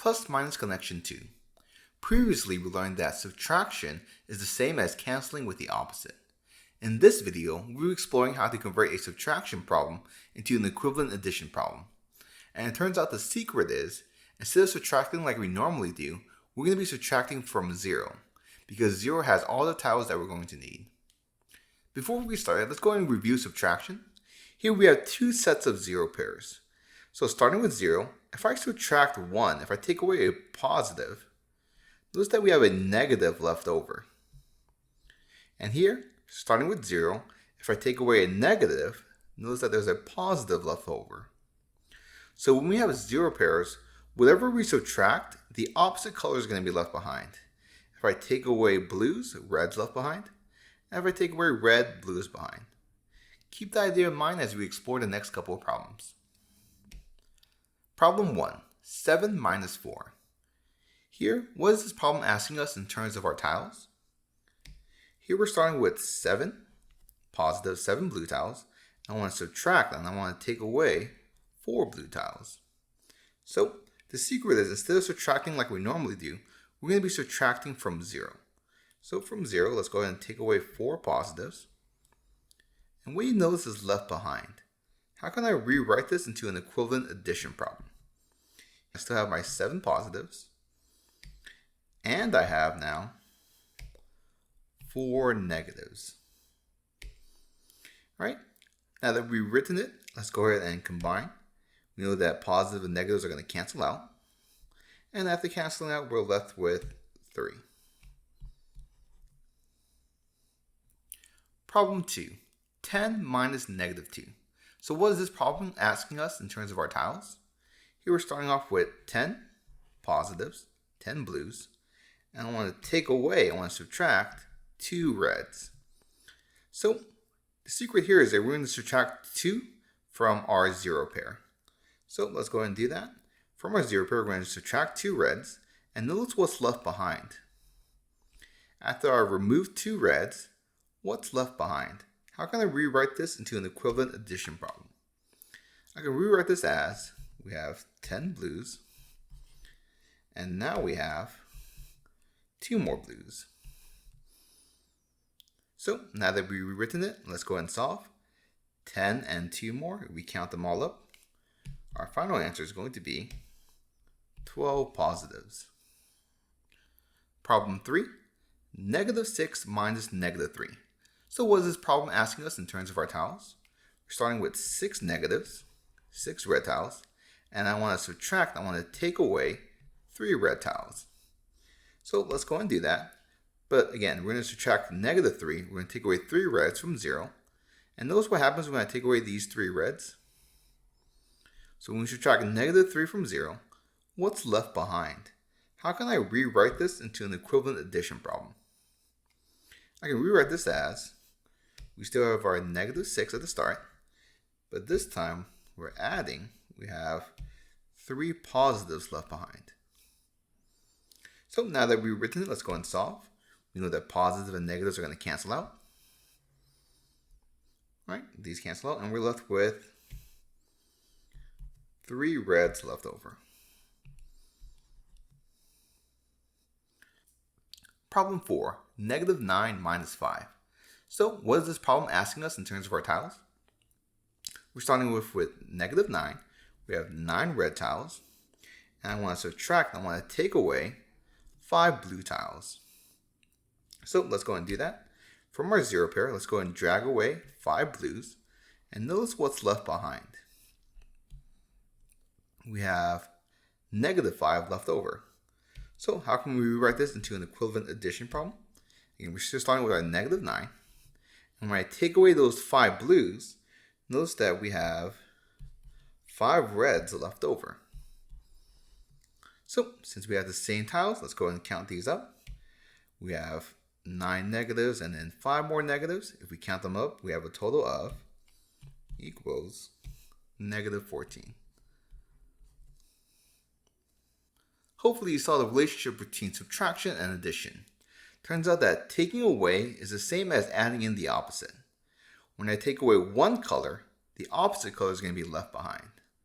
plus-minus connection 2. Previously, we learned that subtraction is the same as canceling with the opposite. In this video, we're exploring how to convert a subtraction problem into an equivalent addition problem. And it turns out the secret is, instead of subtracting like we normally do, we're going to be subtracting from 0, because 0 has all the tiles that we're going to need. Before we get started, let's go ahead and review subtraction. Here we have two sets of 0 pairs. So starting with 0, if I subtract 1, if I take away a positive, notice that we have a negative left over. And here, starting with 0, if I take away a negative, notice that there's a positive left over. So when we have 0 pairs, whatever we subtract, the opposite color is going to be left behind. If I take away blues, red's left behind. And if I take away red, blue is behind. Keep that idea in mind as we explore the next couple of problems. Problem 1, 7 minus 4. Here, what is this problem asking us in terms of our tiles? Here we're starting with 7, positive 7 blue tiles. I want to subtract and I want to take away 4 blue tiles. So the secret is, instead of subtracting like we normally do, we're going to be subtracting from 0. So from 0, let's go ahead and take away 4 positives. And what you notice is left behind. How can I rewrite this into an equivalent addition problem? I still have my 7 positives. And I have now 4 negatives. All right, now that we've written it, let's go ahead and combine. We know that positive and negatives are going to cancel out. And after canceling out, we're left with 3. Problem 2, 10 minus negative 2. So what is this problem asking us in terms of our tiles? Here we're starting off with 10 positives, 10 blues, and I want to take away, I want to subtract 2 reds. So the secret here is that we're going to subtract 2 from our 0 pair. So let's go ahead and do that. From our 0 pair, we're going to subtract 2 reds, and notice what's left behind. After I remove 2 reds, what's left behind? How can I rewrite this into an equivalent addition problem? I can rewrite this as, we have 10 blues, and now we have 2 more blues. So now that we've rewritten it, let's go ahead and solve. 10 and 2 more, we count them all up. Our final answer is going to be 12 positives. Problem 3, negative 6 minus negative 3. So what is this problem asking us in terms of our tiles? We're starting with 6 negatives, 6 red tiles, and I want to subtract, I want to take away 3 red tiles. So let's go and do that. But again, we're going to subtract negative 3, we're going to take away 3 reds from 0. And notice what happens when I take away these 3 reds. So when we subtract negative 3 from 0, what's left behind? How can I rewrite this into an equivalent addition problem? I can rewrite this as, we still have our negative 6 at the start, but this time we're adding, we have 3 positives left behind. So now that we've written it, let's go and solve. We know that positive and negatives are going to cancel out. All right, these cancel out, and we're left with 3 reds left over. Problem 4, negative 9 minus 5. So what is this problem asking us in terms of our tiles? We're starting with negative 9. We have 9 red tiles. And I want to subtract, I want to take away 5 blue tiles. So let's go and do that. From our 0 pair, let's go and drag away 5 blues. And notice what's left behind. We have negative 5 left over. So how can we rewrite this into an equivalent addition problem? Again, we're still starting with our negative 9. And when I take away those 5 blues, notice that we have 5 reds left over. So since we have the same tiles, let's go ahead and count these up. We have 9 negatives and then 5 more negatives. If we count them up, we have a total of equals negative 14. Hopefully you saw the relationship between subtraction and addition. Turns out that taking away is the same as adding in the opposite. When I take away one color, the opposite color is going to be left behind.